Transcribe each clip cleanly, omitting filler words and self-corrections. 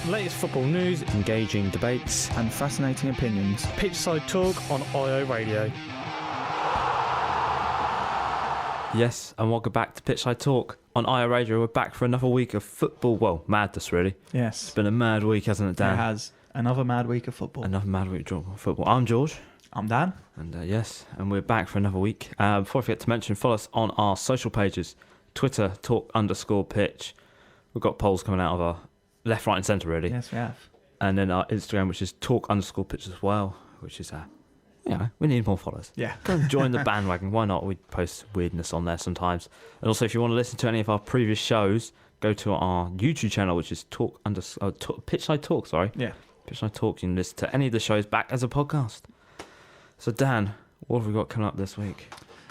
Latest football news, engaging debates, and fascinating opinions. Pitchside Talk on IO Radio. Yes, and welcome back to Pitchside Talk on IO Radio. We're back for another week of football. Well, madness, really. Yes. It's been a mad week, hasn't it, Dan? It has. Another mad week of football. Another mad week of football. I'm George. I'm Dan. And and we're back for another week. Before I forget to mention, follow us on our social pages. Twitter, talk_pitch. We've got polls coming out of our left, right and centre, really. Yes, we have. And then our Instagram, which is talk_pitch as well, which is, we need more followers. Yeah. Go and join the bandwagon. Why not? We post weirdness on there sometimes. And also, if you want to listen to any of our previous shows, go to our YouTube channel, which is Pitchside Talk, sorry. Yeah. Pitchside Talk. You can listen to any of the shows back as a podcast. So, Dan, what have we got coming up this week?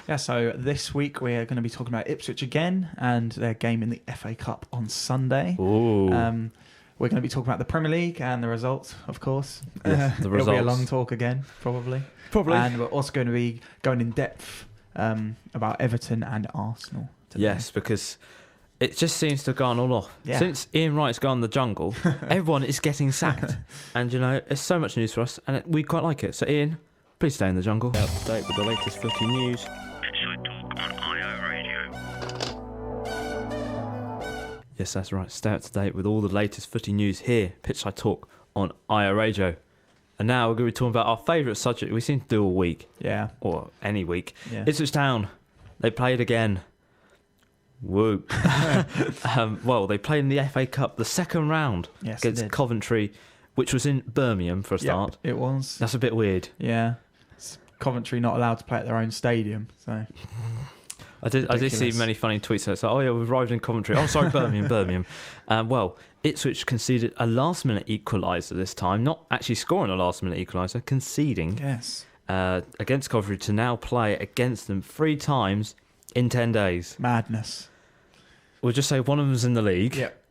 Yeah, so this week we're going to be talking about Ipswich again and their game in the FA Cup on Sunday. Ooh. We're going to be talking about the Premier League and the results, of course. Yes, the results. It'll be a long talk again, probably. And we're also going to be going in depth about Everton and Arsenal today. Yes, because it just seems to have gone all off. Yeah. Since Ian Wright's gone the jungle, everyone is getting sacked. And, it's so much news for us, and we quite like it. So, Ian, please stay in the jungle. Up to date with the latest footy news. Pitchside Talk on IO Radio. Yes, that's right. Stay up to date with all the latest footy news here, Pitchside Talk on IO Radio. And now we're going to be talking about our favourite subject we seem to do all week. Yeah. Or any week. Yeah. Ipswich Town. They played again. Woo. They played in the FA Cup, the second round, against Coventry, which was in Birmingham for a start. Yep, it was. That's a bit weird. Yeah. Coventry not allowed to play at their own stadium, so... I did see many funny tweets. It's like, we've arrived in Coventry. Oh, sorry, Birmingham. Ipswich conceded a last-minute equaliser this time, not actually scoring a last-minute equaliser, conceding against Coventry to now play against them 3 times in 10 days. Madness. We'll just say one of them's in the league, yep.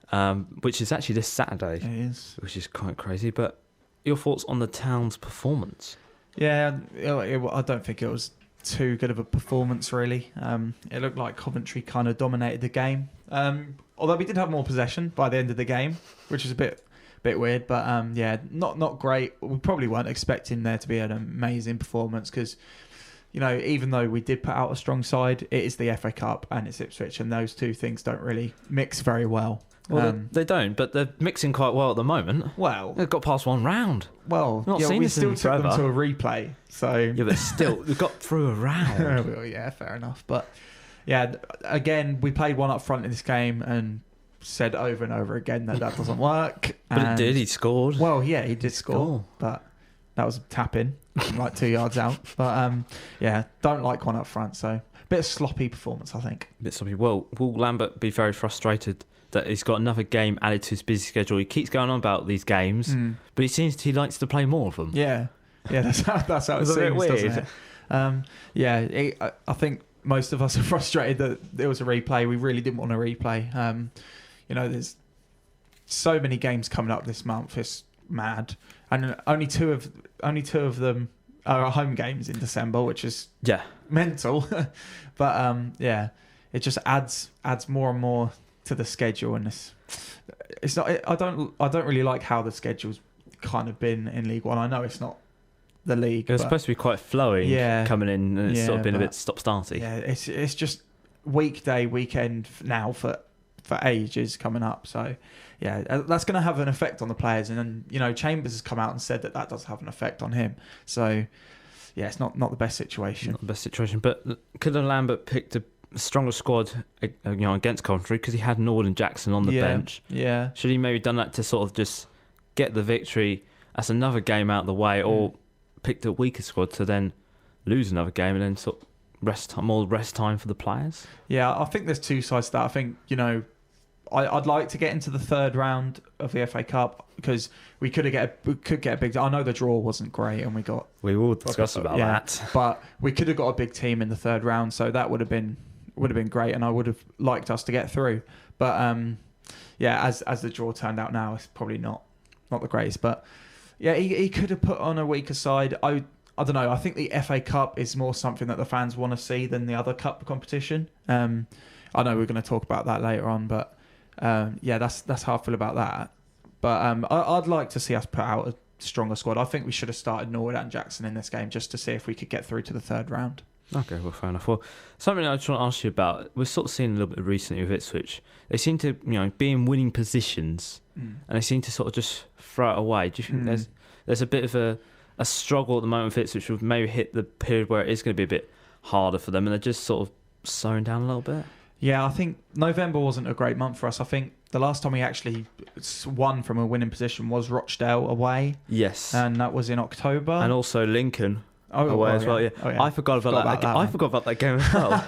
Which is actually this Saturday. It is. Which is quite crazy. But your thoughts on the Town's performance? Yeah, I don't think it was too good of a performance, really. It looked like Coventry kind of dominated the game. Although we did have more possession by the end of the game, which is a bit weird. But not great. We probably weren't expecting there to be an amazing performance because, even though we did put out a strong side, it is the FA Cup and it's Ipswich, and those two things don't really mix very well. Well, they don't, but they're mixing quite well at the moment. Well, they've got past one round. Well, we still took them to a replay. So yeah, but still, we got through a round. Well, yeah, fair enough. But yeah, again, we played one up front in this game and said over and over again that doesn't work. But it did. He scored. Well, yeah, he did score, but that was a tap in from like 2 yards out. But don't like one up front. So a bit of sloppy performance, I think. A bit sloppy. Well, will Lambert be very frustrated that he's got another game added to his busy schedule? He keeps going on about these games, but he likes to play more of them. Yeah, that's how it seems, doesn't it? I think most of us are frustrated that there was a replay. We really didn't want a replay. There's so many games coming up this month. It's mad, and only two of them are home games in December, which is mental. But it just adds more and more to the schedule, and it's not. I don't really like how the schedule's kind of been in League One. I know it's not the league. It was supposed to be quite flowing coming in, and it's sort of been a bit stop-starty. Yeah, it's just weekday, weekend now for ages coming up. So yeah, that's going to have an effect on the players, and then Chambers has come out and said that does have an effect on him. So yeah, it's not the best situation. Not the best situation, but could Lambert picked a stronger squad against Coventry because he had Norwood Jackson on the bench? Yeah. Should he maybe done that to sort of just get the victory? That's another game out of the way, or picked a weaker squad to then lose another game and then sort of more rest time for the players? Yeah, I think there's two sides to that. I think I'd like to get into the third round of the FA Cup because we could get a big. I know the draw wasn't great, and we will discuss about that. But we could have got a big team in the third round, so that would have been great, and I would have liked us to get through. But as the draw turned out now, it's probably not the greatest. But yeah, he could have put on a weaker side. I don't know. I think the FA Cup is more something that the fans want to see than the other cup competition. I know we're going to talk about that later on, but that's how I feel about that. But I'd like to see us put out a stronger squad. I think we should have started Norwood and Jackson in this game just to see if we could get through to the third round. Okay, well, fair enough. Well, something I just want to ask you about, we're sort of seeing a little bit recently with Ipswich. They seem to, be in winning positions, and they seem to sort of just throw it away. Do you think there's a bit of a struggle at the moment with Ipswich, will maybe hit the period where it is going to be a bit harder for them, and they're just sort of slowing down a little bit? Yeah, I think November wasn't a great month for us. I think the last time we actually won from a winning position was Rochdale away. Yes. And that was in October. And also Lincoln away as well, yeah. Oh, yeah. I forgot about that. I forgot about that game as well.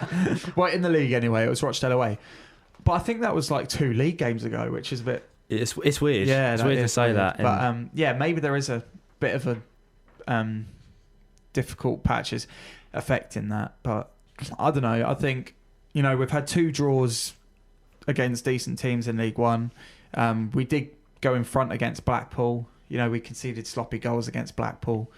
Well, in the league anyway, it was Rochdale away. But I think that was like 2 league games ago, which is a bit... It's weird. Yeah, it's weird to say weird. that. But maybe there is a bit of a difficult patches affecting that. But I don't know. I think, we've had 2 draws against decent teams in League One. We did go in front against Blackpool. We conceded sloppy goals against Blackpool.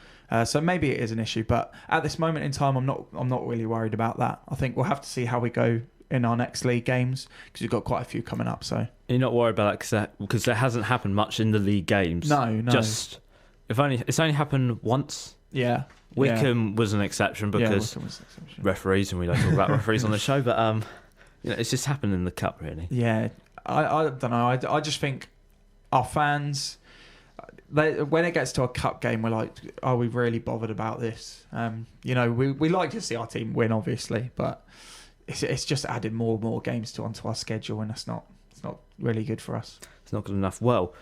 So maybe it is an issue. But at this moment in time, I'm not really worried about that. I think we'll have to see how we go in our next league games because we've got quite a few coming up. So you're not worried about that because there hasn't happened much in the league games. No. Just it's only happened once. Yeah. Wickham was an exception because referees, and we don't talk about referees on the show, but it's just happened in the cup, really. Yeah, I don't know. I just think our fans, when it gets to a cup game, we're like, are we really bothered about this? We like to see our team win, obviously, but it's just added more and more games onto our schedule, and it's not really good for us. It's not good enough. Well,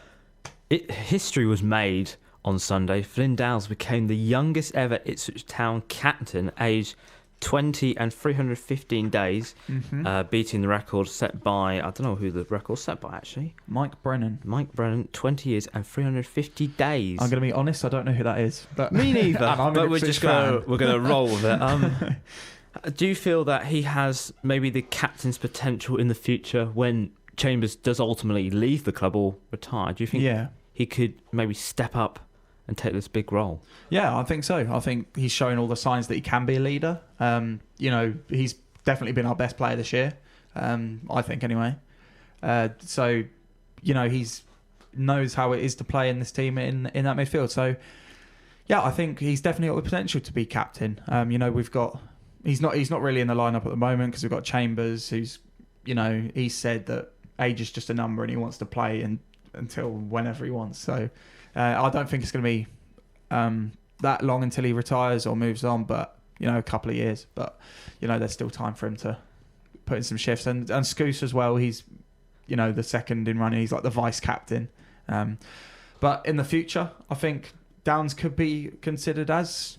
history was made on Sunday. Flynn Dowles became the youngest ever Ipswich Town captain, aged 20 and 315 days, beating the record set by, I don't know who the record's set by actually. Mike Brennan, 20 years and 350 days. I'm going to be honest, I don't know who that is. But me neither. But we're going to roll with it. Do you feel that he has maybe the captain's potential in the future when Chambers does ultimately leave the club or retire? Do you think he could maybe step up and take this big role? Yeah, I think so. I think he's showing all the signs that he can be a leader. He's definitely been our best player this year, I think anyway. He's knows how it is to play in this team in that midfield. So, yeah, I think he's definitely got the potential to be captain. We've got... He's not really in the lineup at the moment because we've got Chambers, who's, he said that age is just a number and he wants to play until whenever he wants. So I don't think it's going to be that long until he retires or moves on, but, a couple of years. But, there's still time for him to put in some shifts. And Scoose as well, he's, the second in running. He's like the vice captain. But in the future, I think Downs could be considered as...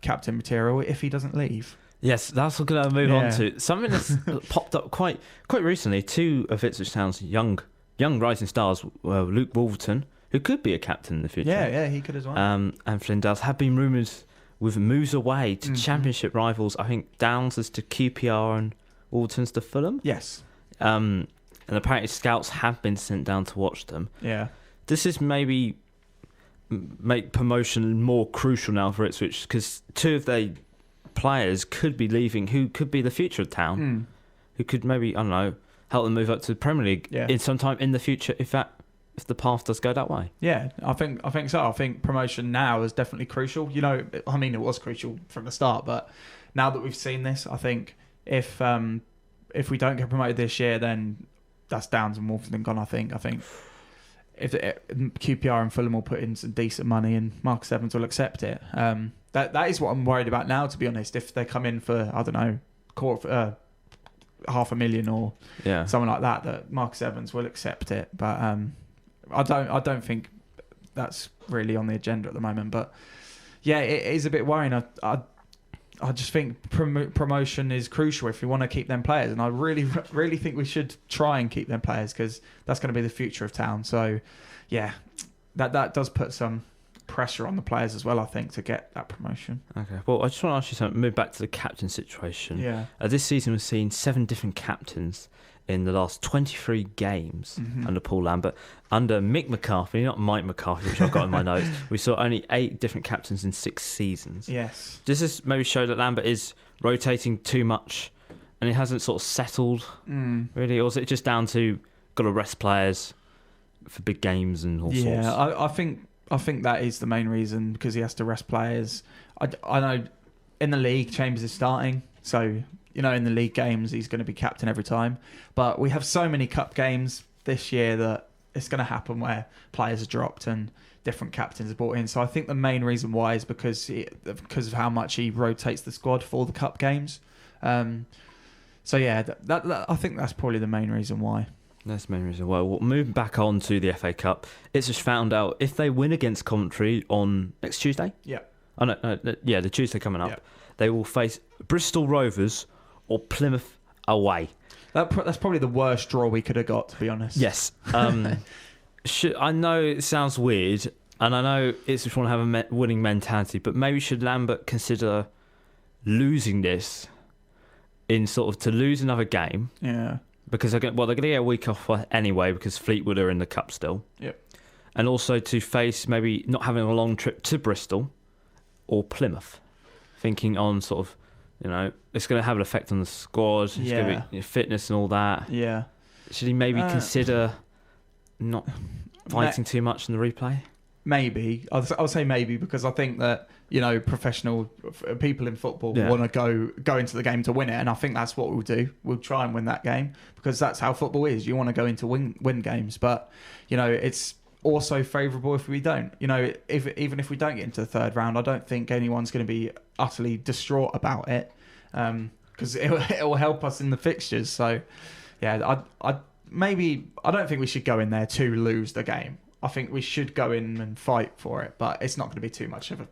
captain material if he doesn't leave. Yes, that's what we're going to move on to. Something that's popped up quite recently. 2 of Ipswich Town's young rising stars, Luke Wolverton, who could be a captain in the future. Yeah, he could as well. And Flynn Dowles have been rumoured with moves away to championship rivals. I think Downs is to QPR and Wolverton's to Fulham. Yes. And apparently scouts have been sent down to watch them. Yeah. This is maybe... make promotion more crucial now for Ipswich because 2 of their players could be leaving who could be the future of town, who could maybe, I don't know, help them move up to the Premier League in sometime in the future if the path does go that way. Yeah, I think so. I think promotion now is definitely crucial. It was crucial from the start, but now that we've seen this, I think if we don't get promoted this year, then that's Downs and Wolverton gone. I think if QPR and Fulham will put in some decent money and Marcus Evans will accept it. That is what I'm worried about now, to be honest. If they come in for, I don't know, $500,000 or something like that Marcus Evans will accept it. But I don't think that's really on the agenda at the moment. But yeah, it is a bit worrying. I just think promotion is crucial if we want to keep them players, and I really, really think we should try and keep them players because that's going to be the future of town. So, yeah, that does put some pressure on the players as well, I think, to get that promotion. Okay. Well, I just want to ask you something. Move back to the captain situation. Yeah. This season we've seen 7 different captains in the last 23 games under Paul Lambert. Under Mick McCarthy, not Mike McCarthy, which I've got in my notes, we saw only 8 different captains in 6 seasons. Yes. Does this maybe show that Lambert is rotating too much and he hasn't sort of settled, really? Or is it just down to got to rest players, for big games and all sorts. Yeah, I think that is the main reason, because he has to rest players. I know in the league, Chambers is starting, so in the league games he's going to be captain every time. But we have so many cup games this year that it's going to happen where players are dropped and different captains are brought in. So I think the main reason why is because of how much he rotates the squad for the cup games. So yeah, that I think that's probably the main reason why. That's the main reason why. Well, moving back on to the FA Cup, it's just found out if they win against Coventry on next Tuesday. Yeah. Oh no, the Tuesday coming up, Yeah. They will face Bristol Rovers or Plymouth away. That's probably the worst draw we could have got, to be honest. Yes. I know it sounds weird, and I know it's just want to have a winning mentality, but maybe should Lambert consider losing this in sort of to lose another game? Yeah. Because they're going to get a week off anyway because Fleetwood are in the cup still. Yep. And also to face maybe not having a long trip to Bristol or Plymouth. Thinking on sort of, it's going to have an effect on the squad. It's going to be fitness and all that. Yeah. Should he maybe consider not fighting too much in the replay? Maybe. I'll say maybe, because I think that, professional people in football want to go into the game to win it. And I think that's what we'll do. We'll try and win that game, because that's how football is. You want to go into win games. But, it's also favourable if we don't. Even if we don't get into the third round, I don't think anyone's going to be utterly distraught about it, because it will help us in the fixtures. So, yeah, I don't think we should go in there to lose the game. I think we should go in and fight for it, but it's not going to be too much of an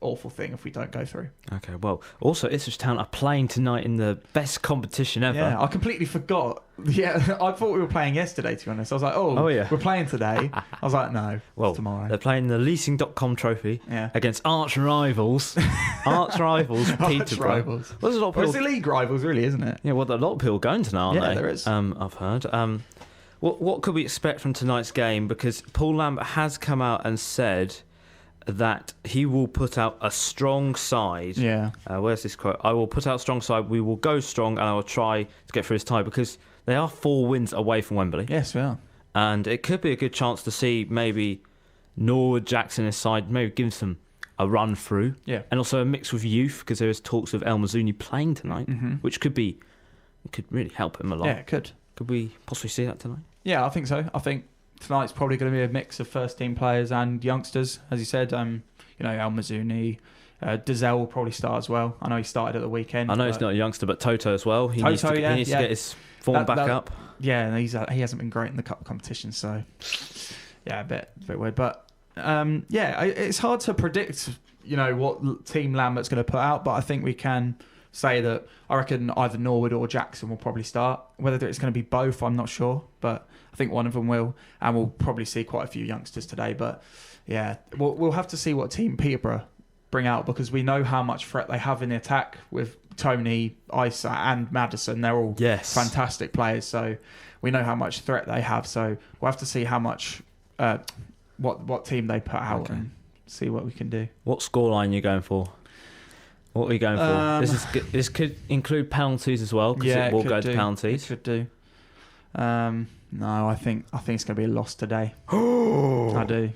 awful thing if we don't go through. Okay, well, also Ipswich Town are playing tonight in the best competition ever. Yeah, I completely forgot. Yeah, I thought we were playing yesterday, to be honest. I was like, oh yeah, we're playing today. I was like, no, it's tomorrow. They're playing the leasing.com trophy against arch rivals. Peterborough. It's the league rivals, really, isn't it? Yeah, well, a lot of people going tonight, aren't they? Yeah, there is. I've heard. What could we expect from tonight's game? Because Paul Lambert has come out and said that he will put out a strong side. Yeah. Where's this quote? I will put out a strong side. We will go strong, and I will try to get through his tie, because they are 4 wins away from Wembley. Yes, we are. And it could be a good chance to see maybe Norwood, Jackson, his side, maybe give them a run through. Yeah. And also a mix with youth, because there is talks of El Mazzuni playing tonight, which could really help him a lot. Yeah, it could. Could we possibly see that tonight? Yeah, I think so. I think tonight's probably going to be a mix of first-team players and youngsters, as you said. El Mazzuni, Dazelle will probably start as well. I know he started at the weekend. I know he's not a youngster, but Toto as well. He needs to get his form back up. Yeah, and he hasn't been great in the cup competition, so yeah, a bit weird. But it's hard to predict, what team Lambert's going to put out. But I think we can say that I reckon either Norwood or Jackson will probably start. Whether it's going to be both, I'm not sure, but I think one of them will, and we'll probably see quite a few youngsters today. But yeah, we'll have to see what team Peterborough bring out, because we know how much threat they have in the attack with Tony, Isa and Maddison. They're all fantastic players, so we know how much threat they have. So we'll have to see how much what team they put out and see what we can do. What scoreline are you going for? What are you going for? This could include penalties as well, because it will go to penalties. It could do. No, I think it's going to be a loss today. I do.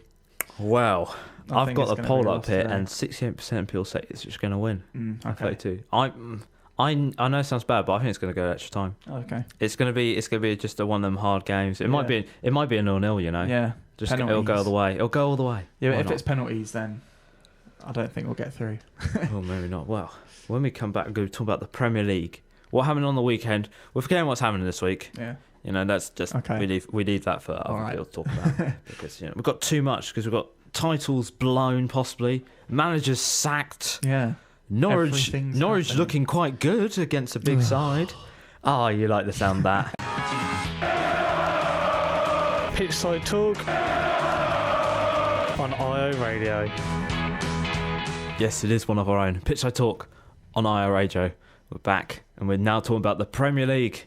Wow. I've got the poll up here, and 68% of people say it's just going to win. Okay. 32. I know it sounds bad, but I think it's going to go extra time. Okay. It's going to be just one of them hard games. It might be a 0-0, Yeah. Just it'll go all the way. It'll go all the way. Yeah, but if it's penalties, then I don't think we'll get through. Well, maybe not. Well, when we come back, we're going to talk about the Premier League. What happened on the weekend? We're forgetting what's happening this week. Yeah. That's just we leave that for other people to talk about, because we've got too much, because we've got titles blown, possibly managers sacked. Yeah. Norwich looking quite good against a big side. You like the sound of that. Pitchside Talk on IO Radio. Yes, it is one of our own. Pitchside Talk on IO Radio. We're back, and we're now talking about the Premier League.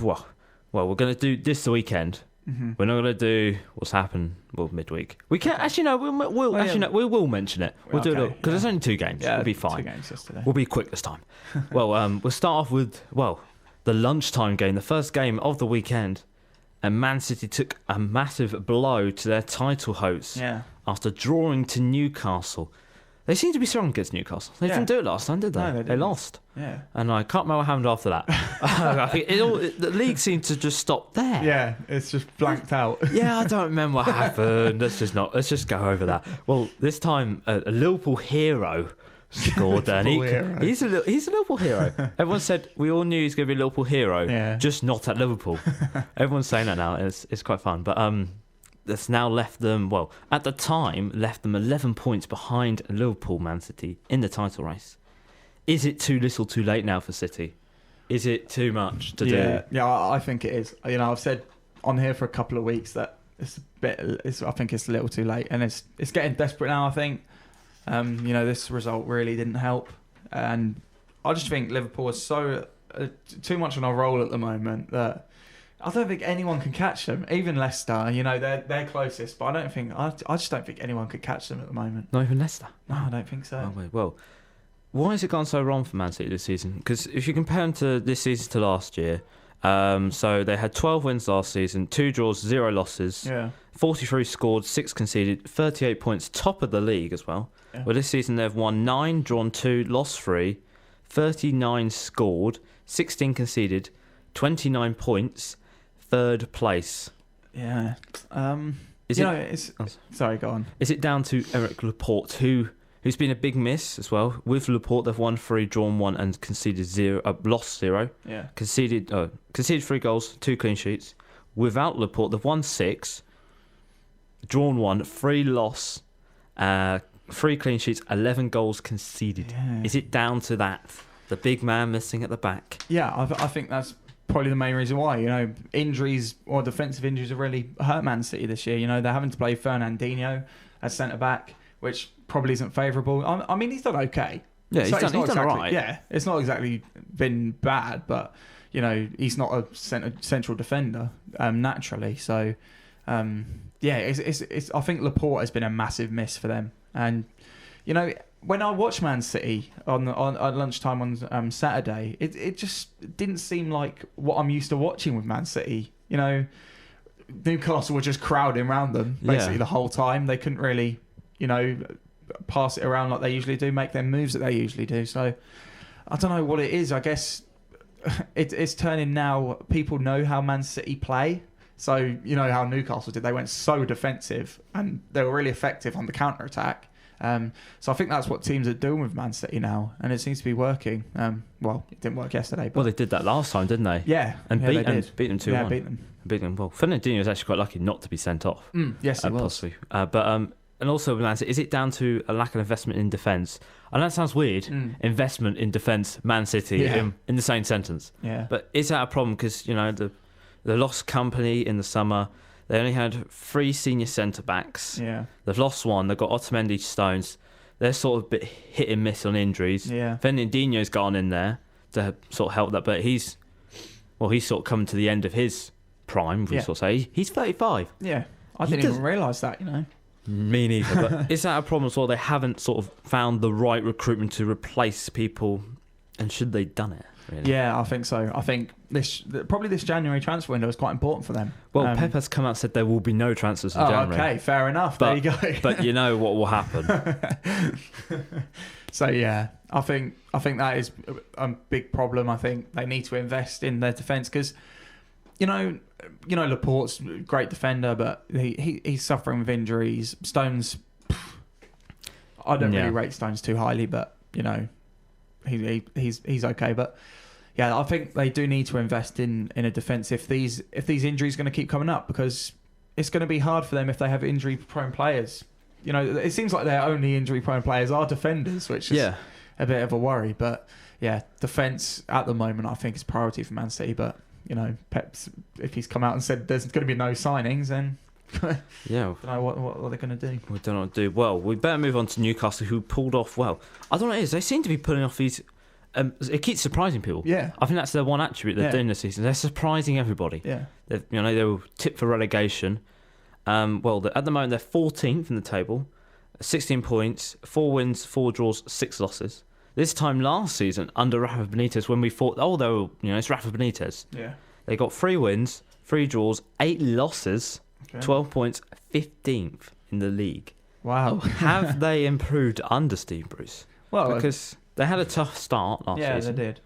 Well, we're going to do this the weekend. We're not going to do what's happened midweek. We can't actually no. We will mention it. We'll do it because there's only 2 games. Yeah, we'll be fine. 2 games yesterday. We'll be quick this time. Well, we'll start off with the lunchtime game, the first game of the weekend. and Man City took a massive blow to their title hopes after drawing to Newcastle. They seem to be strong against Newcastle. They didn't do it last time, did they? No, they didn't. They lost. Yeah. And I can't remember what happened after that. I think the league seemed to just stop there. Yeah, it's just blanked out. Yeah, I don't remember what happened. Let's just go over that. Well, this time a Liverpool hero scored there. He's a Liverpool hero. Everyone said we all knew he's going to be a Liverpool hero, just not at Liverpool. Everyone's saying that now. It's quite fun. But that's now left them, well, at the time, left them 11 points behind Liverpool, Man City, in the title race. Is it too little too late now for City? Is it too much to do? Yeah, I think it is. You know, I've said on here for a couple of weeks that I think it's a little too late, and it's getting desperate now, I think. You know, this result really didn't help, and I just think Liverpool is so too much on a roll at the moment that I don't think anyone can catch them. Even Leicester, you know, they're closest, but I just don't think anyone could catch them at the moment. Not even Leicester? No, I don't think so. Well, why has it gone so wrong for Man City this season? Because if you compare them to this season to last year, so they had 12 wins last season, 2 draws, 0 losses, 43 scored, 6 conceded, 38 points, top of the league as well. Yeah. Well, this season they've won 9, drawn 2, lost 3, 39 scored, 16 conceded, 29 points, 3rd place. Yeah. Sorry, go on. Is it down to Eric Laporte, who's been a big miss as well? With Laporte, they've won 3, drawn 1, and conceded 0, lost 0. Yeah. Conceded 3 goals, 2 clean sheets. Without Laporte, they've won 6, drawn 1, 3 loss, 3 clean sheets, 11 goals conceded. Yeah. Is it down to that? The big man missing at the back? Yeah, I think that's probably the main reason why. You know, injuries or defensive injuries have really hurt Man City this year. You know, they're having to play Fernandinho as centre back, which probably isn't favourable. I mean, he's done okay. Yeah, he's done all right. Yeah, it's not exactly been bad, but you know, he's not a central defender naturally. So it's I think Laporte has been a massive miss for them. And you know, when I watched Man City on at lunchtime on Saturday, it just didn't seem like what I'm used to watching with Man City. You know, Newcastle were just crowding around them basically the whole time. They couldn't really, you know, pass it around like they usually do, make their moves that they usually do. So I don't know what it is. I guess it's turning now. People know how Man City play. So you know how Newcastle did. They went so defensive and they were really effective on the counter-attack. So I think that's what teams are doing with Man City now, and it seems to be working. Well, it didn't work yesterday. But they did that last time, didn't they? Yeah. And beat them 2-1. Yeah, beat them. Well, Fernandinho was actually quite lucky not to be sent off. Yes, he was. Possibly. And also with Man City, is it down to a lack of investment in defence? I know that sounds weird, investment in defence, Man City, in the same sentence. Yeah. But is that a problem? Because, you know, the lost company in the summer. They only had 3 senior centre-backs. Yeah. They've lost 1. They've got Otamendi, Stones. They're sort of a bit hit and miss on injuries. Yeah. Fernandinho's gone in there to sort of help that, but he's sort of come to the end of his prime, we sort of say. He's 35. Yeah. I didn't even realise that, you know. Me neither. But is that a problem as well? They haven't sort of found the right recruitment to replace people, and should they done it? Really? Yeah, I think so. I think this January transfer window is quite important for them. Well, Pep has come out and said there will be no transfers in January. Okay, fair enough. There you go. But you know what will happen. So yeah, I think that is a big problem. I think they need to invest in their defence because, you know, Laporte's a great defender, but he's suffering with injuries. Stones, I don't really rate Stones too highly, but you know, he's okay. But yeah, I think they do need to invest in a defence if these injuries are going to keep coming up, because it's going to be hard for them if they have injury prone players. You know, it seems like their only injury prone players are defenders, which is a bit of a worry. But yeah, defence at the moment I think is priority for Man City. But you know, Pep's, if he's come out and said there's going to be no signings, then I don't know what they're going to do. We don't know what to do. Well, we better move on to Newcastle, who pulled off well. I don't know what it is. They seem to be pulling off these. It keeps surprising people. Yeah, I think that's their one attribute they're doing this season. They're surprising everybody. Yeah, they were tipped for relegation. At the moment they're 14th in the table, 16 points, 4 wins, 4 draws, 6 losses. This time last season under Rafa Benitez, when we thought, it's Rafa Benitez. Yeah, they got 3 wins, 3 draws, 8 losses, 12 points, 15th in the league. Wow. Have they improved under Steve Bruce? Well, because they had a tough start last season. Yeah, they did.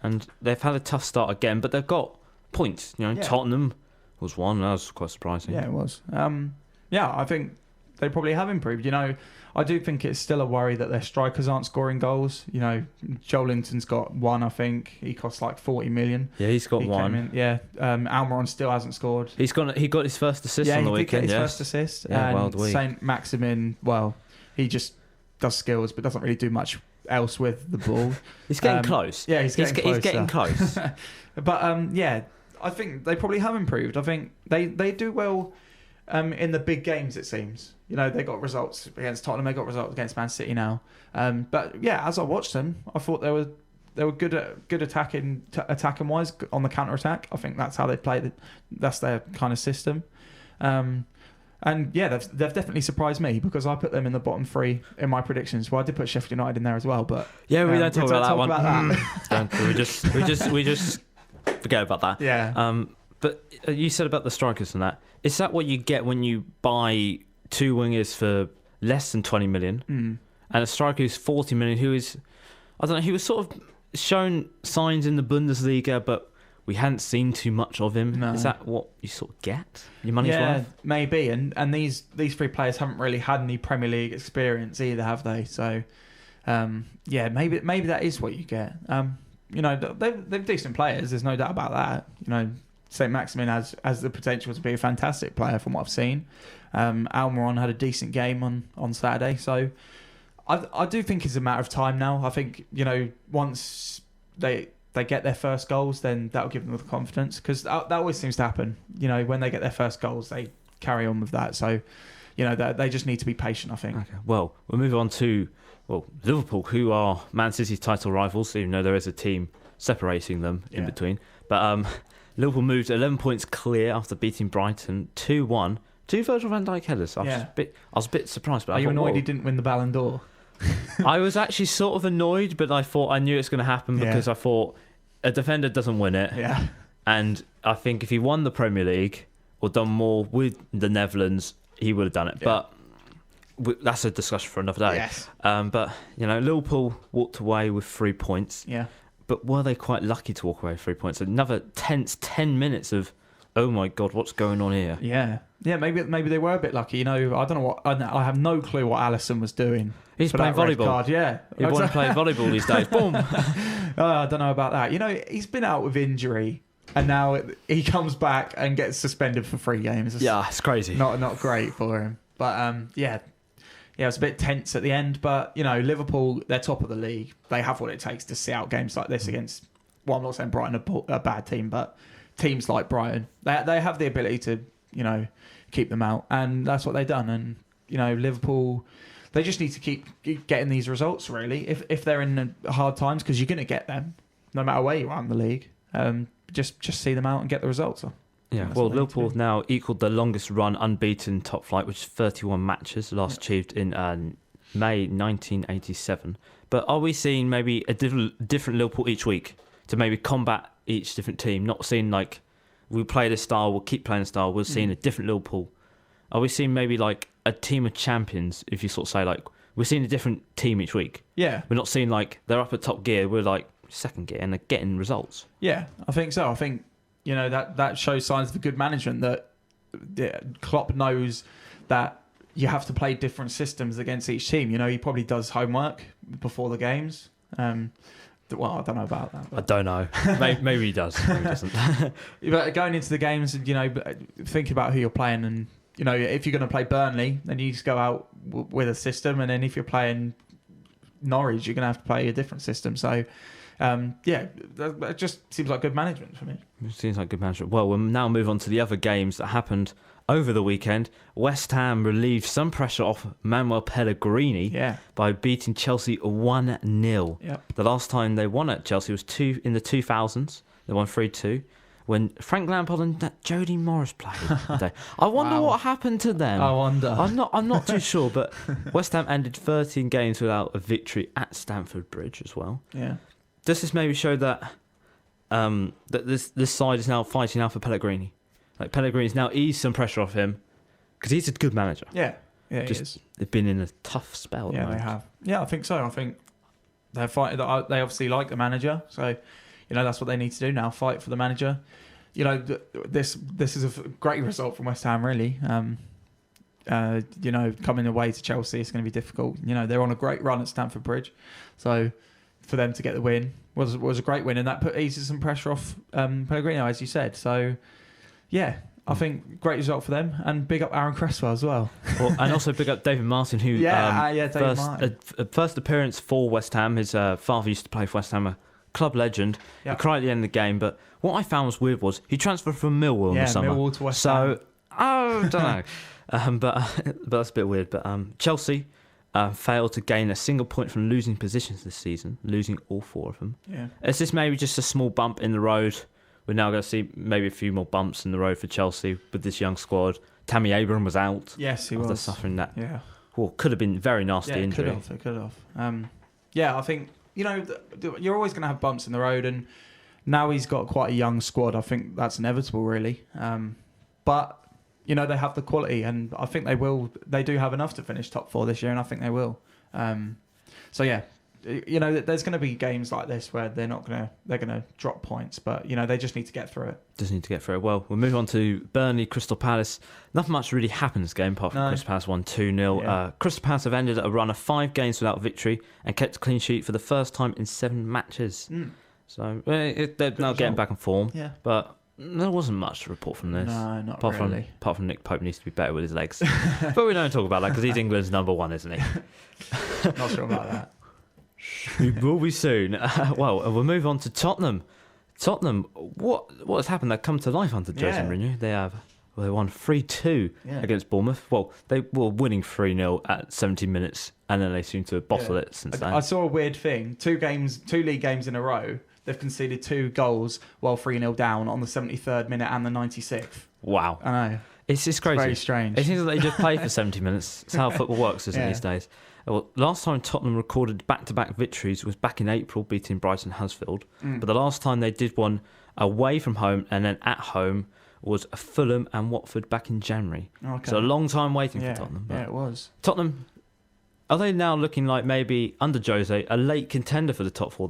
And they've had a tough start again, but they've got points. Tottenham was one. That was quite surprising. Yeah, it was. I think they probably have improved. I do think it's still a worry that their strikers aren't scoring goals. Joe Linton's got one, I think. He costs like 40 million. Yeah, he's got one. Almiron still hasn't scored. He got his first assist on the weekend. His first assist. Yeah, and Saint Maximin, well, he just does skills but doesn't really do much else with the ball. He's getting close. Yeah, he's getting close. But I think they probably have improved. I think they do well in the big games, it seems. They got results against Tottenham, they got results against Man City now. But yeah, as I watched them, I thought they were good attacking wise on the counter attack. I think that's how they play. That's their kind of system. And yeah, they've definitely surprised me because I put them in the bottom 3 in my predictions. Well, I did put Sheffield United in there as well, but yeah, we don't talk about that one. We just forget about that. Yeah. But you said about the strikers and that. Is that what you get when you buy 2 wingers for less than 20 million and a striker who's 40 million, who is, I don't know, he was sort of shown signs in the Bundesliga, but we hadn't seen too much of him. No. Is that what you sort of get? Your money's worth? Yeah, maybe. And these 3 players haven't really had any Premier League experience either, have they? So, maybe that is what you get. They're decent players. There's no doubt about that. St. Maximin has the potential to be a fantastic player from what I've seen. Almiron had a decent game on Saturday. So, I do think it's a matter of time now. I think, once they get their first goals, then that'll give them the confidence, because that always seems to happen. When they get their first goals, they carry on with that. So, they just need to be patient, I think. Okay. Well, we'll move on to Liverpool, who are Man City's title rivals, even though there is a team separating them in between. But Liverpool moved 11 points clear after beating Brighton 2-1. 2 Virgil van Dijk headers. I was a bit surprised. But are you annoyed he didn't win the Ballon d'Or? I was actually sort of annoyed, but I knew it's going to happen because I thought a defender doesn't win it. Yeah. And I think if he won the Premier League or done more with the Netherlands, he would have done it. Yeah. But that's a discussion for another day. Yes. But, Liverpool walked away with 3 points. Yeah. But were they quite lucky to walk away with 3 points? Another tense 10 minutes of, oh my God, what's going on here? Yeah. Yeah, maybe they were a bit lucky. I don't know I have no clue what Alisson was doing. He's playing volleyball. Card. Yeah. He wants to play volleyball these days. Boom. I don't know about that. He's been out with injury and now he comes back and gets suspended for 3 games. It's crazy. Not great for him. But it was a bit tense at the end, but Liverpool, they're top of the league. They have what it takes to see out games like this against, well, I'm not saying Brighton are a bad team, but teams like Brighton, they have the ability to keep them out, and that's what they've done. And Liverpool, they just need to keep getting these results, really, if they're in hard times, because you're going to get them no matter where you are in the league. Just see them out and get the results. Yeah, well, Liverpool have now equalled the longest run unbeaten top flight, which is 31 matches, last achieved in May 1987. But are we seeing maybe a different Liverpool each week to maybe combat each different team? Not seeing like we play this style, we'll keep playing this style. We're seeing a different Liverpool. Are we seeing maybe like a team of champions? If you sort of say like we're seeing a different team each week. Yeah, we're not seeing like they're up at top gear. We're like second gear and they're getting results. Yeah, I think so. I think that shows signs of good management, that Klopp knows that you have to play different systems against each team. He probably does homework before the games. Well, I don't know about that. I don't know. Maybe he does. Maybe he doesn't. But going into the games, thinking about who you're playing, and if you're going to play Burnley, then you just go out with a system, and then if you're playing Norwich, you're going to have to play a different system. So. That just seems like good management for me. It seems like good management. Well, we'll now move on to the other games that happened over the weekend. West Ham relieved some pressure off Manuel Pellegrini by beating Chelsea 1-0. Yep. The last time they won at Chelsea was in the 2000s. They won 3-2 when Frank Lampard and Jody Morris played. I wonder what happened to them. I wonder. I'm not too sure, but West Ham ended 13 games without a victory at Stamford Bridge as well. Yeah. Does this maybe show that that this side is now fighting out for Pellegrini? Like Pellegrini's now eased some pressure off him because he's a good manager. Yeah, he is. They've been in a tough spell. Yeah, they have. Yeah, I think so. I think they're fighting. They obviously like the manager, so that's what they need to do now. Fight for the manager. This is a great result from West Ham, really. Coming away to Chelsea is going to be difficult. They're on a great run at Stamford Bridge, so for them to get the win was a great win, and that eases some pressure off Pellegrino, as you said. So, yeah, I think great result for them, and big up Aaron Cresswell as well. And also big up David Martin, who David Martin. First appearance for West Ham. His father used to play for West Ham, a club legend. He cried at the end of the game, but what I found was weird was he transferred from Millwall in the summer. Millwall to West Ham. I don't know. But that's a bit weird. But Chelsea failed to gain a single point from losing positions this season, losing all 4 of them. Yeah. Is this maybe just a small bump in the road? We're now going to see maybe a few more bumps in the road for Chelsea with this young squad. Tammy Abraham was out. Yes, he after was. suffering that. Yeah. Well, could have been very nasty injury. It could have. I think, you're always going to have bumps in the road, and now he's got quite a young squad. I think that's inevitable, really. But they have the quality, and I think they will. They do have enough to finish top 4 this year, and I think they will. There's going to be games like this where they're going to drop points, but they just need to get through it. Well, we'll move on to Burnley, Crystal Palace. Nothing much really happened in this game apart from Crystal Palace won 2-0. Yeah. Crystal Palace have ended a run of 5 games without victory and kept a clean sheet for the first time in 7 matches. So they're now getting back in form. Yeah. But there wasn't much to report from this. No, not really. Apart from Nick Pope needs to be better with his legs. But we don't talk about that because he's England's number 1, isn't he? Not sure about that. We will be soon. We'll move on to Tottenham. Tottenham, what has happened? They've come to life under Jose Mourinho. They won 3-2 against Bournemouth. Well, they were winning 3-0 at 70 minutes, and then they seem to have bottled it since then. I saw a weird thing. 2 league games in a row. They've conceded 2 goals while 3-0 down on the 73rd minute and the 96th. Wow. I know. It's just crazy. Very strange. It seems like they just play for 70 minutes. It's how football works, isn't it, these days? Well, last time Tottenham recorded back-to-back victories was back in April, beating Brighton Huddersfield. But the last time they did one away from home and then at home was Fulham and Watford back in January. Okay. So a long time waiting for Tottenham. Yeah, it was. Tottenham, are they now looking like maybe under Jose a late contender for the top 4?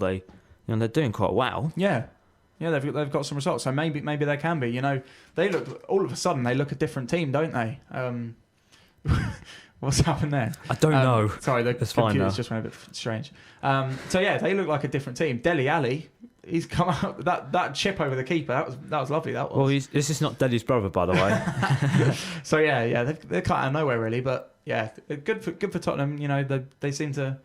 They're doing quite well. Yeah, they've got some results, so maybe they can be. They look all of a sudden they look a different team, don't they? What's happened there? I don't know. Sorry, the computer's just went a bit strange. They look like a different team. Dele Alli, he's come out that chip over the keeper. That was lovely. That was. Well, this is not Dele's brother, by the way. So they're cut out of nowhere really, but good for Tottenham. They seem to.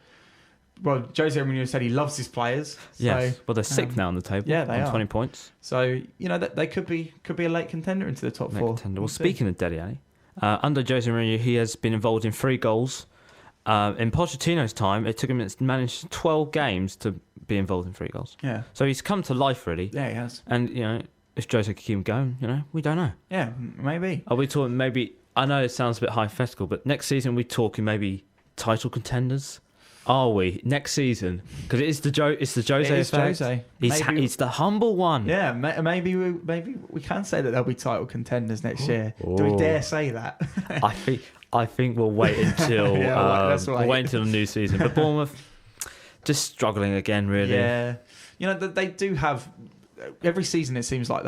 Well, Jose Mourinho said he loves his players. Yes. Well, they're 6th now on the table. Yeah, they on are 20 points. So they could be a late contender into the top 4. Well, speaking of Dele Alli, under Jose Mourinho, he has been involved in 3 goals. In Pochettino's time, it took him to manage 12 games to be involved in 3 goals. Yeah. So he's come to life, really. Yeah, he has. And if Jose could keep him going, we don't know. Yeah, maybe. Are we talking maybe? I know it sounds a bit hypothetical, but next season we're talking maybe title contenders. Are we next season? Because it's the Jose effect. Jose. He's the humble one. Yeah, maybe we can say that they'll be title contenders next year. Do we dare say that? I think we'll wait until wait until the new season. But Bournemouth just struggling again, really. Yeah, they do have every season. It seems like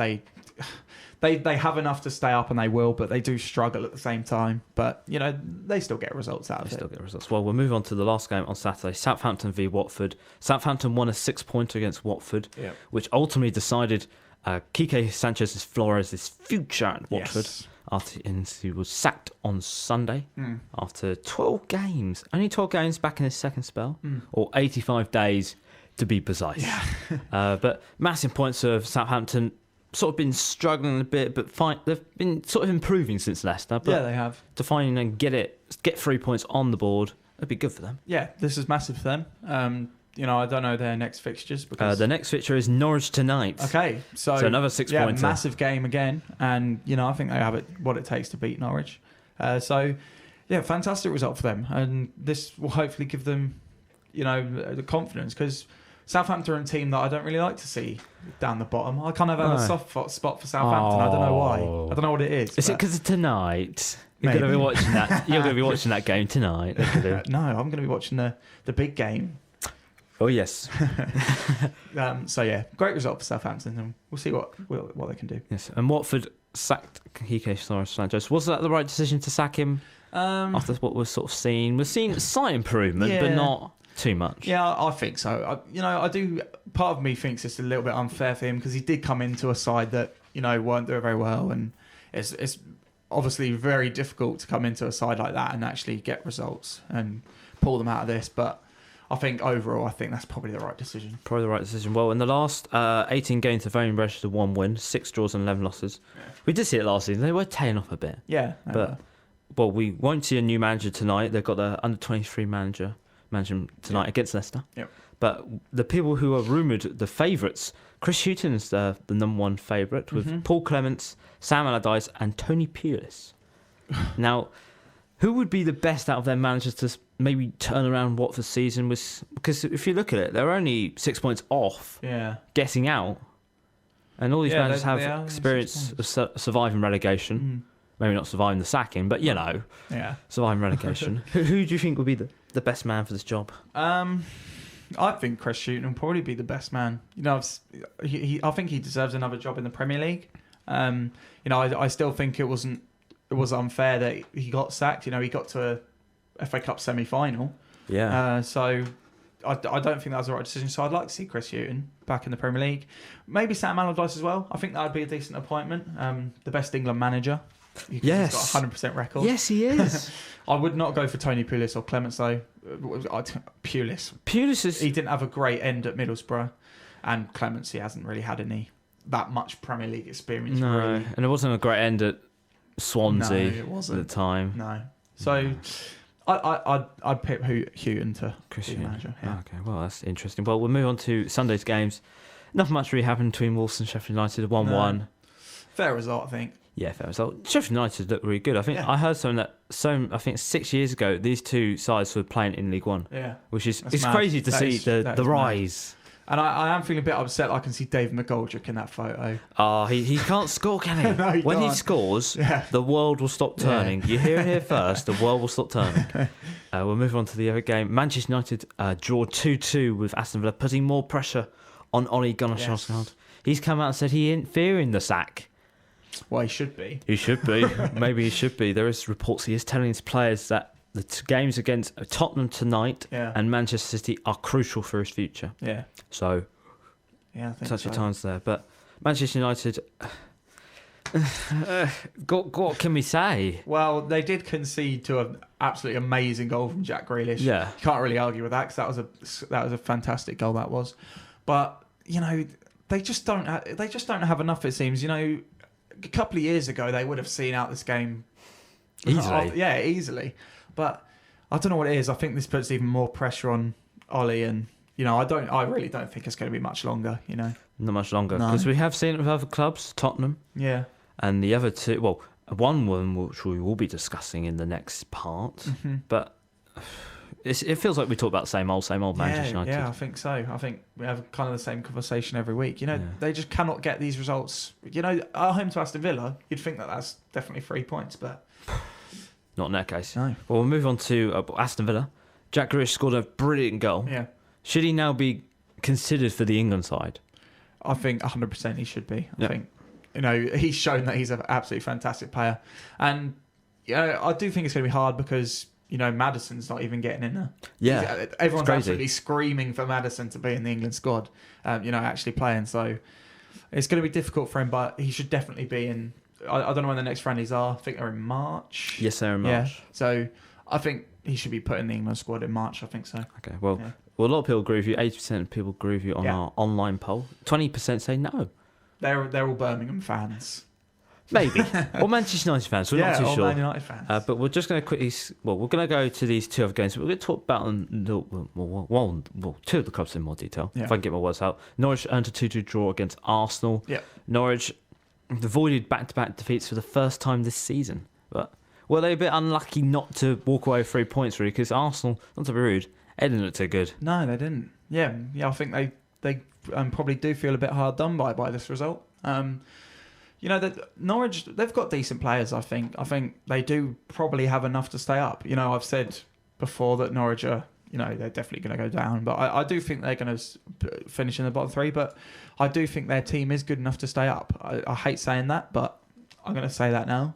they have enough to stay up, and they will, but they do struggle at the same time. But they still get results out of it. Well, we'll move on to the last game on Saturday: Southampton v Watford. Southampton won a 6-pointer against Watford, which ultimately decided Quique Sanchez's Flores' future at Watford. Yes. After he was sacked on Sunday after 12 games. Only 12 games back in his second spell, or 85 days to be precise. Yeah. But massive points of Southampton. Sort of been struggling a bit, but they've been sort of improving since Leicester. But they have. To find and get 3 points on the board, it'd be good for them. Yeah, this is massive for them. I don't know their next fixtures because the next fixture is Norwich tonight. Okay, so another 6-pointer. Massive game again, and I think they have what it takes to beat Norwich. Fantastic result for them, and this will hopefully give them, the confidence because Southampton are a team that I don't really like to see down the bottom. I kind of have a soft spot for Southampton. I don't know why. I don't know what it is. Is it because of tonight? You're going to be watching that. You're going to be watching that game tonight. No, I'm going to be watching the big game. Oh yes. So yeah, great result for Southampton, and we'll see what they can do. Yes, and Watford sacked Quique Sanchez. Was that the right decision to sack him? After what we've sort of seen, we've seen slight improvement, but not too much. Yeah, I think so. I do. Part of me thinks it's a little bit unfair for him because he did come into a side that weren't doing very well, and it's obviously very difficult to come into a side like that and actually get results and pull them out of this. But I think overall, that's probably the right decision. Probably the right decision. Well, in the last 18 games, they've only registered 1 win, 6 draws and 11 losses. Yeah. We did see it last season. They were tailing off a bit. Yeah. Well, we won't see a new manager tonight. They've got the under-23 manager managing tonight against Leicester. Yep. But the people who are rumoured, the favourites, Chris Hughton is the number one favourite with Paul Clements, Sam Allardyce and Tony Pulis. Now, who would be the best out of their managers to maybe turn around Watford's season? Because if you look at it, they're only 6 points off getting out. And all these managers have experience of surviving relegation. Maybe not surviving the sacking, but surviving relegation. Who do you think would be the best man for this job? I think Chris Hughton will probably be the best man. I think he deserves another job in the Premier League. I still think it was unfair that he got sacked. He got to a FA Cup semi-final. Yeah. So I don't think that was the right decision. So I'd like to see Chris Hughton back in the Premier League. Maybe Sam Allardyce as well. I think that would be a decent appointment. The best England manager. Yes. He's got 100% record. Yes, he is. I would not go for Tony Pulis or Clements though. Pulis is... He didn't have a great end at Middlesbrough, and Clements, he hasn't really had that much Premier League experience. No, really. And it wasn't a great end at Swansea it wasn't. at the time. No. So I'd pick Hughton to Chris be the manager. Yeah. Okay, well, that's interesting. Well, we'll move on to Sunday's games. Nothing much really happened between Wolves and Sheffield United. 1-1. No. Fair result, I think. Yeah, fair result. Sheffield United looked really good. I think I heard I think 6 years ago, these two sides were playing in League One. Yeah. Which is crazy to see the rise. Mad. And I am feeling a bit upset I can see Dave McGoldrick in that photo. Oh, he can't score, can he? No, he when can't. He scores, the world will stop turning. You hear it here first, the world will stop turning. We'll move on to the other game. Manchester United draw 2-2 with Aston Villa, putting more pressure on Ole Gunnar Solskjaer. He's come out and said he ain't fearing the sack. Well, he should be. He should be. Maybe he should be. There is reports he is telling his players that the games against Tottenham tonight and Manchester City are crucial for his future. Yeah. So, I think such a times there. But Manchester United, what can we say? Well, they did concede to an absolutely amazing goal from Jack Grealish. Yeah. You can't really argue with that because that was a fantastic goal. That was, but they just don't have enough. It seems a couple of years ago they would have seen out this game easily. Easily. But I don't know what it is. I think this puts even more pressure on Ollie, and I really don't think it's going to be much longer. Not much longer because we have seen it with other clubs, Tottenham. Yeah. And the other two, well, one of them which we will be discussing in the next part, but it feels like we talk about the same old Manchester United. Yeah, I think so. I think we have kind of the same conversation every week. They just cannot get these results. At home to Aston Villa, you'd think that that's definitely 3 points, but not in that case. No. Well, we'll move on to Aston Villa. Jack Grealish scored a brilliant goal. Yeah. Should he now be considered for the England side? I think 100% he should be. I think he's shown that he's an absolutely fantastic player, and I do think it's going to be hard because Maddison's not even getting in there. Yeah, everyone's absolutely screaming for Maddison to be in the England squad. Actually playing. So it's going to be difficult for him, but he should definitely be in. I don't know when the next friendlies are. I think they're in March. Yes, they're in March. Yeah. So I think he should be put in the England squad in March. I think so. Okay. Well, a lot of people agree with you. 80% of people agree with you on our online poll. 20% say no. They're all Birmingham fans. Maybe. Or Manchester United fans. We're not too sure. Man United fans. But we're just going to quickly... Well, we're going to go to these two other games. We're going to talk about two of the clubs in more detail, if I can get my words out. Norwich earned a 2-2 draw against Arsenal. Yeah. Norwich avoided back-to-back defeats for the first time this season. But were they a bit unlucky not to walk away with 3 points, really? Because Arsenal, not to be rude, they didn't look too good. No, they didn't. Yeah, I think they probably do feel a bit hard done by this result. Norwich, they've got decent players, I think. I think they do probably have enough to stay up. I've said before that Norwich are, they're definitely going to go down. But I do think they're going to finish in the bottom three. But I do think their team is good enough to stay up. I hate saying that, but I'm going to say that now.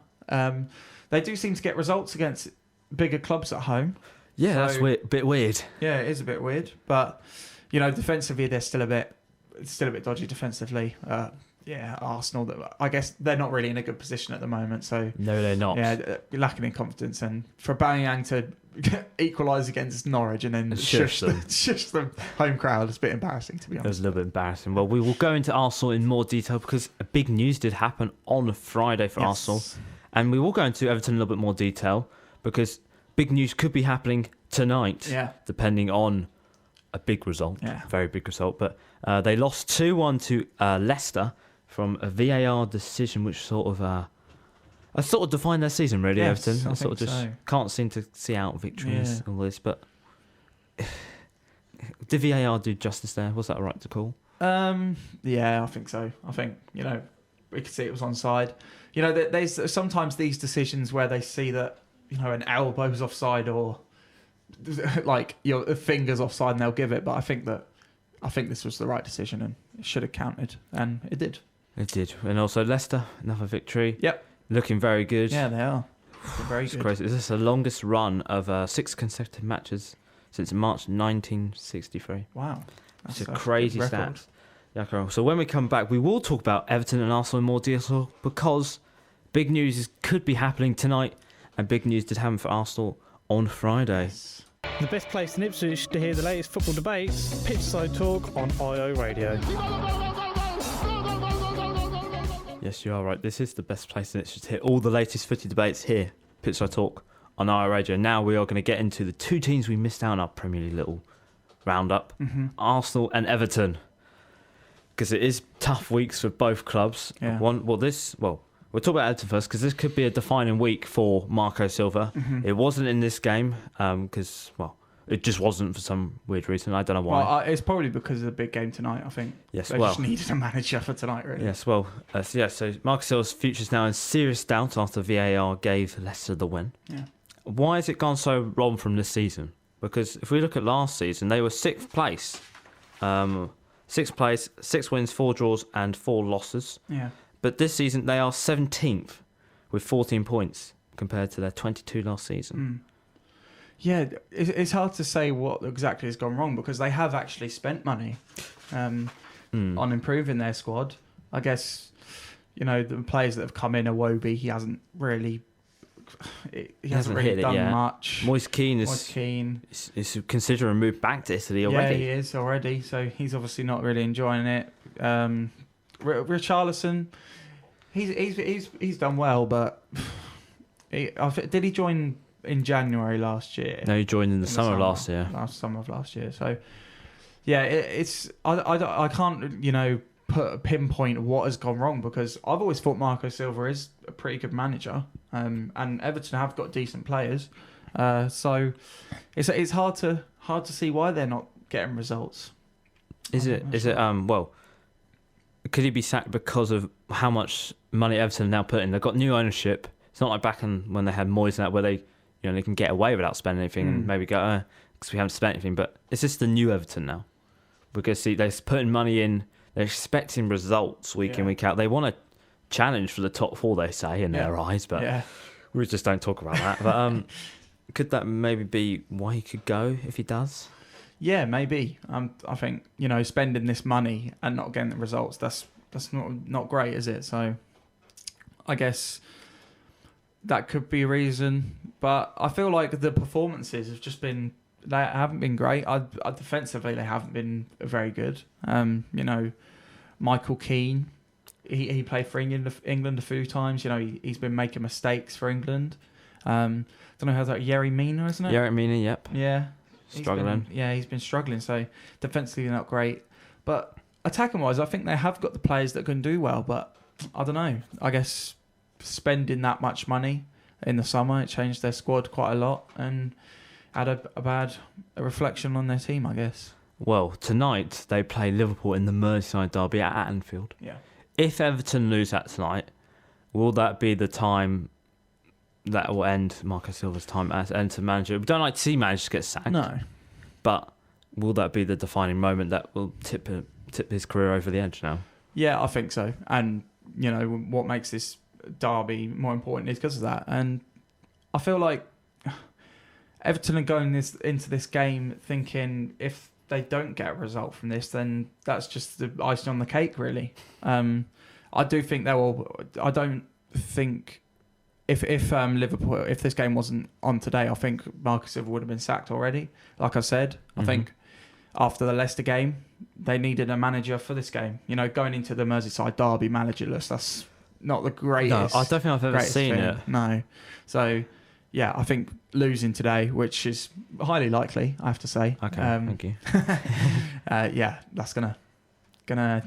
They do seem to get results against bigger clubs at home. Yeah, that's bit weird. Yeah, it is a bit weird. But, defensively, they're still a bit dodgy defensively. Arsenal, I guess they're not really in a good position at the moment. So no, they're not. Yeah, lacking in confidence. And for Aubameyang to equalise against Norwich and then shush the home crowd, it's a bit embarrassing, to be honest. It was a little bit embarrassing. Well, we will go into Arsenal in more detail because big news did happen on Friday for Arsenal. And we will go into Everton in a little bit more detail because big news could be happening tonight, depending on a big result, very big result. But they lost 2-1 to Leicester from a VAR decision, which sort of defined their season, really, Everton. I sort of just can't seem to see out victories and all this. But did VAR do justice there? Was that right to call? Yeah, I think so. I think, we could see it was onside. There's sometimes these decisions where they see that, an elbow's offside or like your finger's offside and they'll give it. But I think this was the right decision and it should have counted, and it did. It did. And also Leicester, another victory. Yep. Looking very good. Yeah, they are. Very good. Crazy. Is this the longest run of 6 consecutive matches since March 1963? Wow. It's a crazy stat. Yeah, so when we come back, we will talk about Everton and Arsenal in more detail because big news could be happening tonight, and big news did happen for Arsenal on Friday. Yes. The best place in Ipswich to hear the latest football debates, Pitchside Talk on IO Radio. Yes, you are right. This is the best place in Ipswich to hear all the latest footy debates here, Pitchside Talk on IO Radio. Now we are going to get into the two teams we missed out on our Premier League little roundup, Arsenal and Everton. Because it is tough weeks for both clubs. Yeah. We'll talk about Everton first because this could be a defining week for Marco Silva. Mm-hmm. It wasn't in this game because, it just wasn't for some weird reason. I don't know why. Well, it's probably because of the big game tonight, I think. Yes, they just needed a manager for tonight, really. Yes, so Marco Silva's future's now in serious doubt after VAR gave Leicester the win. Yeah. Why has it gone so wrong from this season? Because if we look at last season, they were 6th place. 6th place, 6 wins, 4 draws and 4 losses. Yeah. But this season they are 17th with 14 points compared to their 22 last season. Yeah, it's hard to say what exactly has gone wrong because they have actually spent money on improving their squad. I guess, the players that have come in, Iwobi, he hasn't really done much. Moise Keane is considering a move back to Italy already. Yeah, he is already. So he's obviously not really enjoying it. Richarlison, he's done well, but did he join in January last year? No, he joined in the summer of last year. Summer of last year. So yeah, I can't pinpoint what has gone wrong because I've always thought Marco Silva is a pretty good manager, and Everton have got decent players, so it's hard to see why they're not getting results. Could he be sacked because of how much money Everton now put in? They've got new ownership. It's not like back when they had Moyes and that where they can get away without spending anything and maybe go because we haven't spent anything. But it's just the new Everton now. Because they're putting money in. They're expecting results week in, week out. They want to challenge for the top 4, they say, in their eyes. But we just don't talk about that. But could that maybe be why he could go if he does? Yeah, maybe. I think, spending this money and not getting the results, that's not great, is it? So I guess that could be a reason. But I feel like the performances have just been... They haven't been great. Defensively, they haven't been very good. Michael Keane, he played for England a few times. He's been making mistakes for England. Don't know how that Yerry Mina, isn't it? Yerry Mina, yep. Yeah. Struggling. He's been struggling. So defensively, not great. But attacking-wise, I think they have got the players that can do well. But I don't know. I guess spending that much money in the summer, it changed their squad quite a lot and had a bad reflection on their team, I guess. Well, tonight they play Liverpool in the Merseyside derby at Anfield. Yeah. If Everton lose that tonight, will that be the time that will end Marco Silva's time as enter manager? We don't like to see managers get sacked. No. But will that be the defining moment that will tip his career over the edge now? Yeah, I think so. And, what makes this derby more important is because of that. And I feel like Everton are going into this game thinking if they don't get a result from this, then that's just the icing on the cake, really. I do think I don't think if Liverpool, if this game wasn't on today, I think Marco Silva would have been sacked already. Like I said, I think after the Leicester game, they needed a manager for this game. Going into the Merseyside derby managerless, that's not the greatest. No, I don't think I've ever seen it. No. So, yeah, I think losing today, which is highly likely, I have to say. Okay, thank you. Yeah, that's gonna. That's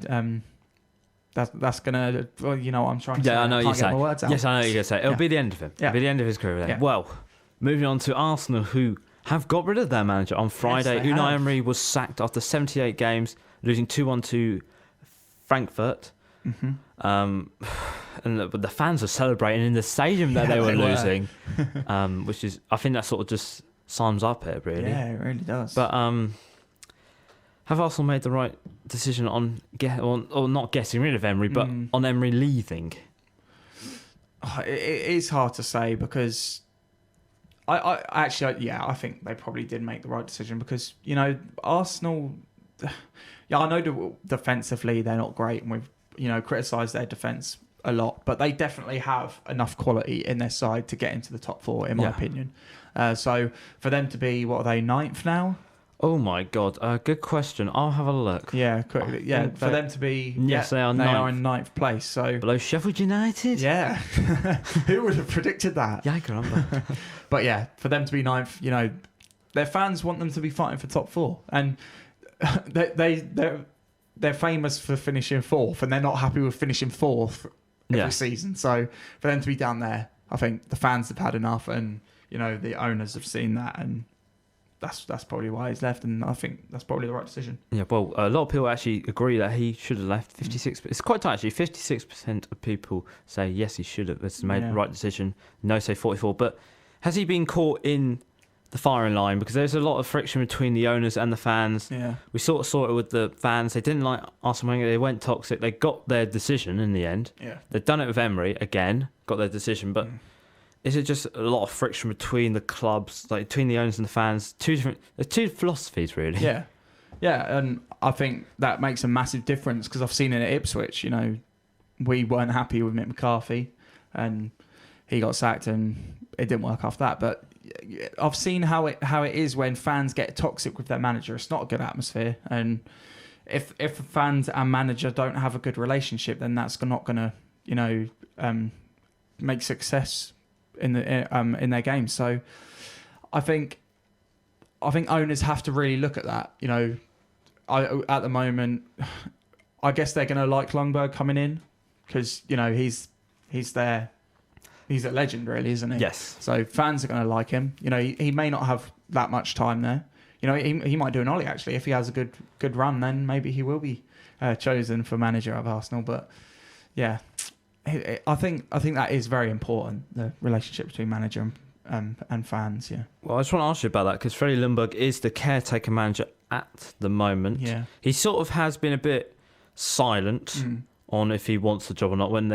gonna. Well, what I'm trying to say. Yeah, I know what you're saying. Yes, I know what you're gonna say. It'll be the end of him. Yeah. It'll be the end of his career. Then. Yeah. Well, moving on to Arsenal, who have got rid of their manager on Friday. Yes, they Unai have. Emery was sacked after 78 games, losing 2-1 to Frankfurt. And the fans were celebrating in the stadium that they were losing, which is, I think that sort of just sums up it, really. Yeah, it really does. But have Arsenal made the right decision on or not getting rid of Emery, but on Emery leaving? It is hard to say because I actually I think they probably did make the right decision because Arsenal. Yeah, I know defensively they're not great, and we've criticised their defence a lot, but they definitely have enough quality in their side to get into the top four, in my opinion. So for them to be, what are they, 9th now? Oh my God, good question. I'll have a look. Yeah, quickly. Yeah, for them to be, yes, they are they 9th. are in 9th place. So Below Sheffield United. yeah, who would have predicted that? Yeah, caramba. But yeah, for them to be 9th, their fans want them to be fighting for top four, and they're famous for finishing 4th, and they're not happy with finishing 4th every season. So for them to be down there, I think the fans have had enough, and the owners have seen that, and that's probably why he's left, and I think that's probably the right decision. Yeah, well, a lot of people actually agree that he should have left. 56%. It's quite tight, actually. 56% of people say yes, he should have. It's made the right decision. No, say 44%. But has he been caught in the firing line? Because there's a lot of friction between the owners and the fans. Yeah, we sort of saw it with the fans. They didn't like Arsene Wenger. They went toxic. They got their decision in the end. Yeah, they've done it with Emery again. Got their decision, but. Is it just a lot of friction between the clubs, like between the owners and the fans? There's two philosophies, really. Yeah, and I think that makes a massive difference because I've seen it at Ipswich. We weren't happy with Mick McCarthy, and he got sacked, and it didn't work after that. But I've seen how it is when fans get toxic with their manager. It's not a good atmosphere, and if fans and manager don't have a good relationship, then that's not going to make success in their games. So I think owners have to really look at that. At the moment, I guess they're going to like Lundberg coming in because he's a legend, really, isn't he? Yes. So fans are going to like him. He may not have that much time there. He might do an Ollie actually. If he has a good run, then maybe he will be chosen for manager of Arsenal. But yeah. I think that is very important, the relationship between manager and fans. Yeah. Well, I just want to ask you about that because Freddie Ljungberg is the caretaker manager at the moment. Yeah. He sort of has been a bit silent on if he wants the job or not. When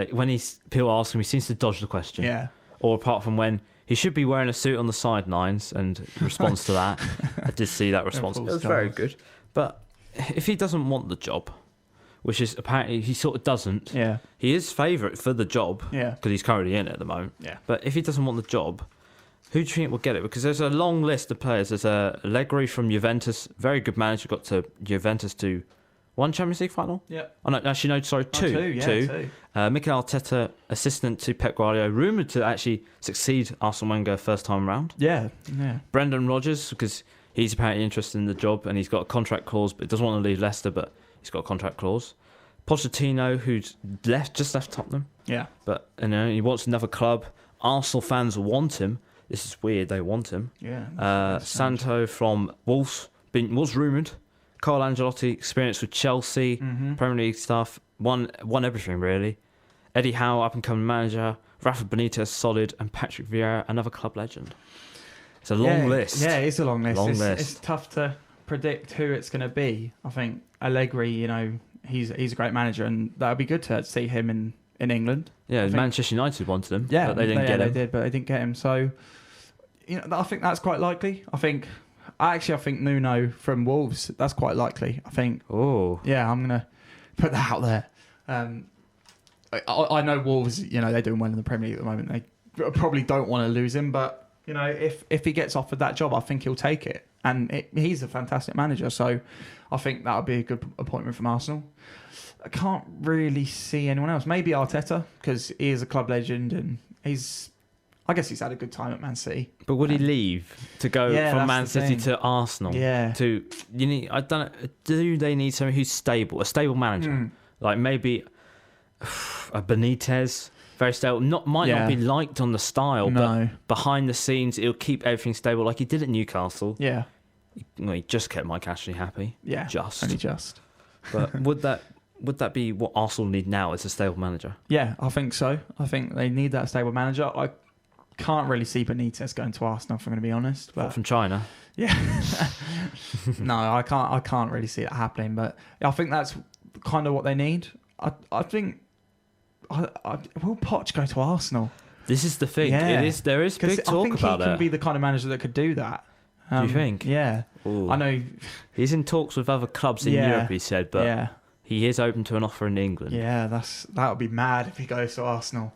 people ask him, he seems to dodge the question. Yeah. Or apart from when he should be wearing a suit on the sidelines and responds to that. I did see that response. It was very good. But if he doesn't want the job, which is apparently he sort of doesn't. Yeah. He is favourite for the job. Yeah. Because he's currently in it at the moment. Yeah. But if he doesn't want the job, who do you think will get it? Because there's a long list of players. There's Allegri from Juventus, very good manager, got to Juventus to one Champions League final. Yeah. Oh no, actually no, sorry, two. Two. Mikel Arteta, assistant to Pep Guardiola, rumoured to actually succeed Arsene Wenger first time round. Yeah. Brendan Rodgers, because he's apparently interested in the job and he's got a contract clause, but doesn't want to leave Leicester, but he's got a contract clause. Pochettino, who's just left Tottenham. Yeah. But he wants another club. Arsenal fans want him. This is weird. They want him. Yeah. Santo from Wolves was rumoured. Carlo Ancelotti, experience with Chelsea, Premier League stuff, won everything really. Eddie Howe, up-and-coming manager. Rafa Benitez, solid. And Patrick Vieira, another club legend. It's a long list. Yeah, it's a long list. List. It's tough to predict who it's going to be. I think Allegri, he's a great manager, and that would be good to see him in England. Yeah, Manchester United wanted him. Yeah, but they didn't get him. They did, but they didn't get him. So, I think that's quite likely. I think Nuno from Wolves, that's quite likely. I think. Oh. Yeah, I'm going to put that out there. I know Wolves, they're doing well in the Premier League at the moment. They probably don't want to lose him, but if he gets offered that job, I think he'll take it. And he's a fantastic manager, so I think that would be a good appointment from Arsenal. I can't really see anyone else. Maybe Arteta, because he is a club legend, and I guess he's had a good time at Man City. But would he leave to go from Man City to Arsenal? Yeah. I don't know. Do they need someone who's stable, a stable manager, like maybe a Benitez? Very stable. Might not be liked on the style, but behind the scenes, it'll keep everything stable, like he did at Newcastle. Yeah. He just kept Mike Ashley happy. Yeah. Only just. But would that be what Arsenal need now? As a stable manager? Yeah, I think so. I think they need that stable manager. I can't really see Benitez going to Arsenal, if I'm going to be honest. But from China. Yeah. No, I can't really see it happening. But I think that's kind of what they need. I think. Will Poch go to Arsenal? This is the thing. Yeah. There is big talk about I think he can it. be the kind of manager that could do that. Do you think? Yeah. Ooh. I know. He's in talks with other clubs in Europe, he said, but he is open to an offer in England. Yeah, that would be mad if he goes to Arsenal.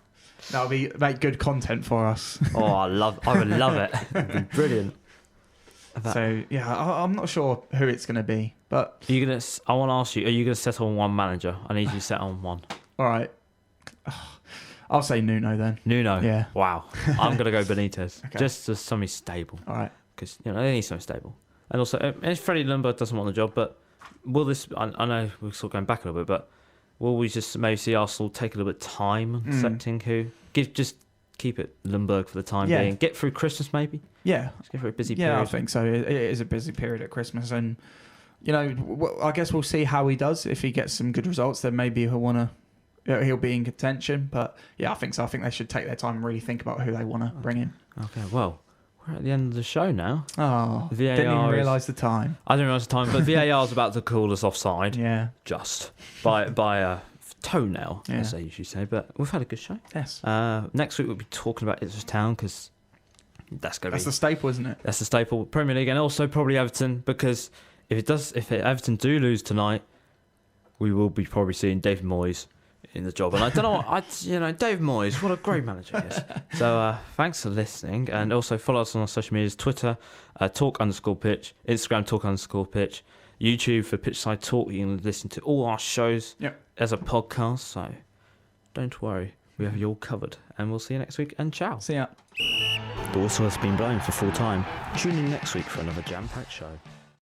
That would make good content for us. Oh, I would love it. It'd be brilliant. So I'm not sure who it's going to be, but I want to ask you: are you going to settle on one manager? I need you to settle on one. All right. I'll say Nuno then. Nuno. Yeah. Wow. I'm going to go Benitez. Okay. Just as somebody stable. All right. Because they need something stable. And also, Freddie Ljungberg doesn't want the job, but will this? I know we're sort of going back a little bit, but will we just maybe see Arsenal take a little bit of time selecting who? Just keep it Ljungberg for the time being. Get through Christmas maybe. Yeah. Just get through a busy period. Yeah, I think so. It is a busy period at Christmas, and I guess we'll see how he does. If he gets some good results, then maybe he'll be in contention. But yeah, I think so. I think they should take their time and really think about who they want to bring in. Okay, well, we're at the end of the show now. Oh, VAR didn't even realise the time. I didn't realise the time, but VAR is about to call us offside. Yeah. Just by a toenail, as they usually say. But we've had a good show. Yes. Next week we'll be talking about Ipswich Town, because that's the staple, isn't it? That's the staple. Premier League, and also probably Everton, because if Everton do lose tonight, we will be probably seeing David Moyes in the job. And I don't know, Dave Moyes, what a great manager he is. So thanks for listening, and also follow us on our social medias: Twitter, talk_pitch, Instagram, talk_pitch, YouTube for Pitchside Talk. You can listen to all our shows as a podcast, so don't worry, we have you all covered. And we'll see you next week, and ciao. See ya. The whistle has been blown for full time. Tune in next week for another jam-packed show.